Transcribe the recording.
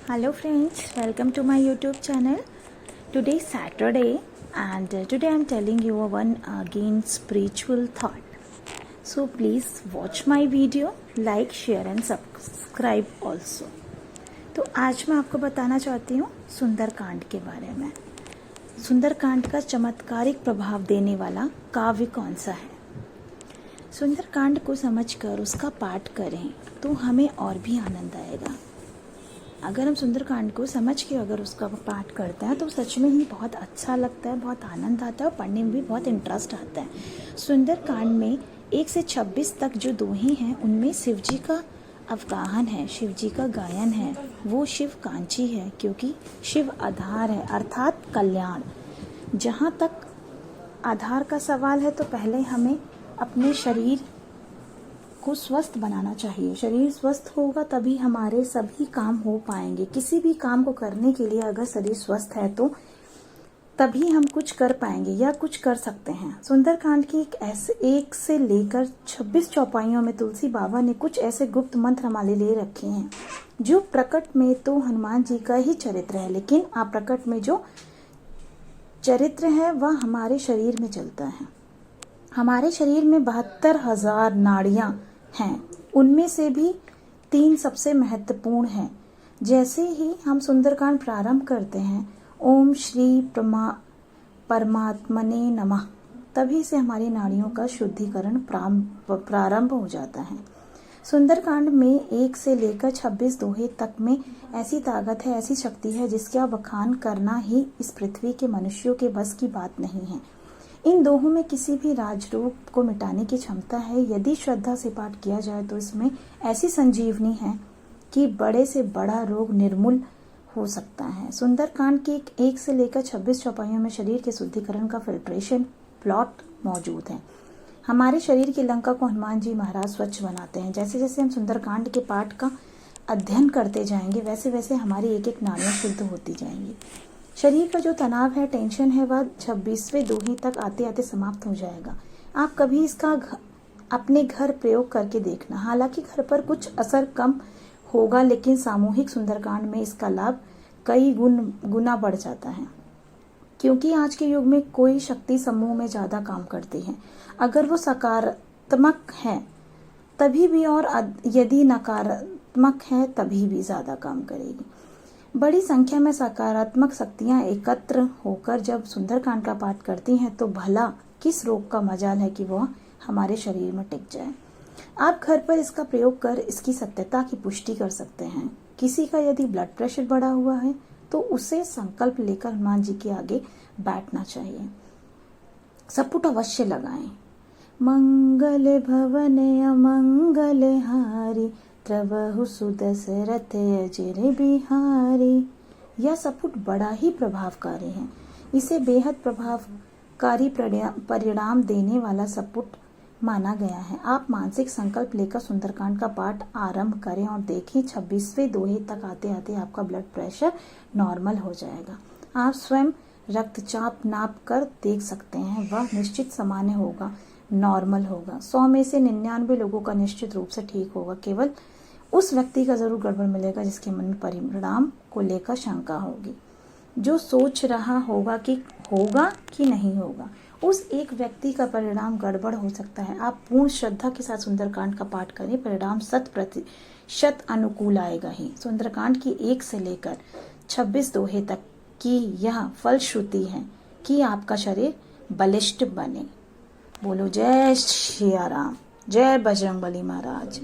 Hello friends, welcome to my YouTube channel. Today is Saturday and today I am telling you one again spiritual thought. So please watch my video, like, share and subscribe also. तो आज मैं आपको बताना चाहती हूँ सुंदरकांड के बारे में। सुंदरकांड का चमत्कारिक प्रभाव देने वाला काव्य कौन सा है। सुंदरकांड को समझकर उसका पाठ करें तो हमें और भी आनंद आएगा। अगर हम सुंदरकांड को समझ के अगर उसका पाठ करते हैं तो सच में ही बहुत अच्छा लगता है, बहुत आनंद आता है और पढ़ने में भी बहुत इंटरेस्ट आता है। सुंदरकांड में 1 से 26 तक जो दोहे हैं उनमें शिव जी का अवगाहन है, शिव जी का गायन है। वो शिव कांची है क्योंकि शिव आधार है अर्थात कल्याण। जहाँ तक आधार का सवाल है तो पहले हमें अपने शरीर को स्वस्थ बनाना चाहिए। शरीर स्वस्थ होगा तभी हमारे सभी काम हो पाएंगे। किसी भी काम को करने के लिए अगर शरीर स्वस्थ है तो तभी हम कुछ कर पाएंगे या कुछ कर सकते हैं। सुंदरकांड की एक से लेकर 26 चौपाइयों में तुलसी बाबा ने कुछ ऐसे गुप्त मंत्र हमारे लिए रखे हैं जो प्रकट में तो हनुमान जी का ही चरित्र है, लेकिन अप्रकट में जो चरित्र है वह हमारे शरीर में चलता है। हमारे शरीर में 72,000 नाड़ियां हैं, उनमें से भी 3 सबसे महत्वपूर्ण हैं। जैसे ही हम सुंदरकांड प्रारंभ करते हैं ओम श्री परमात्मने नमः, तभी से हमारी नाड़ियों का शुद्धिकरण प्रारंभ हो जाता है। सुंदरकांड में 1 से लेकर 26 दोहे तक में ऐसी ताकत है, ऐसी शक्ति है जिसका बखान करना ही इस पृथ्वी के मनुष्यों के बस की बात नहीं है। इन दोहों में किसी भी राजरोग को मिटाने की क्षमता है। यदि श्रद्धा से पाठ किया जाए तो इसमें ऐसी संजीवनी है कि बड़े से बड़ा रोग निर्मूल हो सकता है। सुंदरकांड की 1 से लेकर 26 चौपाइयों में शरीर के शुद्धिकरण का फिल्ट्रेशन प्लॉट मौजूद है। हमारे शरीर की लंका को हनुमान जी महाराज स्वच्छ बनाते हैं। जैसे जैसे हम सुंदरकांड के पाठ का अध्ययन करते जाएंगे वैसे वैसे हमारी एक एक नाड़ियां शुद्ध होती जाएंगी। शरीर का जो तनाव है, टेंशन है, वह 26वें दोहे तक आते आते समाप्त हो जाएगा। आप कभी इसका अपने घर प्रयोग करके देखना। हालांकि घर पर कुछ असर कम होगा, लेकिन सामूहिक सुंदरकांड में इसका लाभ कई गुना बढ़ जाता है, क्योंकि आज के युग में कोई शक्ति समूह में ज्यादा काम करती है। अगर वो सकारात्मक है तभी भी, और यदि नकारात्मक है तभी भी ज्यादा काम करेगी। बड़ी संख्या में सकारात्मक शक्तियां एकत्र होकर जब सुंदरकांड का पाठ करती हैं तो भला किस रोग का मजाल है कि वह हमारे शरीर में टिक जाए। आप घर पर इसका प्रयोग कर इसकी सत्यता की पुष्टि कर सकते हैं। किसी का यदि ब्लड प्रेशर बढ़ा हुआ है तो उसे संकल्प लेकर हनुमान जी के आगे बैठना चाहिए। सपुट अवश्य लगाएं। मंगल भवन अमंगल हारी त्रवहु सुदशरथ अजर बिहारी। यह सपुट बड़ा ही प्रभावकारी है। इसे बेहद प्रभावकारी परिणाम देने वाला सपुट माना गया है। आप मानसिक संकल्प लेकर सुंदरकांड का पाठ आरंभ करें और देखें 26वें दोहे तक आते आते आपका ब्लड प्रेशर नॉर्मल हो जाएगा। आप स्वयं रक्तचाप नाप कर देख सकते हैं, वह निश्चित सामान्य होगा, नॉर्मल होगा। 100 में से 99 लोगों का निश्चित रूप से ठीक होगा। केवल उस व्यक्ति का जरूर गड़बड़ मिलेगा जिसके मन में परिणाम को लेकर शंका होगी, जो सोच रहा होगा कि नहीं होगा। उस एक व्यक्ति का परिणाम गड़बड़ हो सकता है। आप पूर्ण श्रद्धा के साथ सुंदरकांड का पाठ करें, परिणाम 100% अनुकूल आएगा ही। सुंदरकांड की 1 से लेकर 26 दोहे तक की यह फलश्रुति है कि आपका शरीर बलिष्ठ बने। बोलो जय श्री राम, जय बजरंगबली महाराज।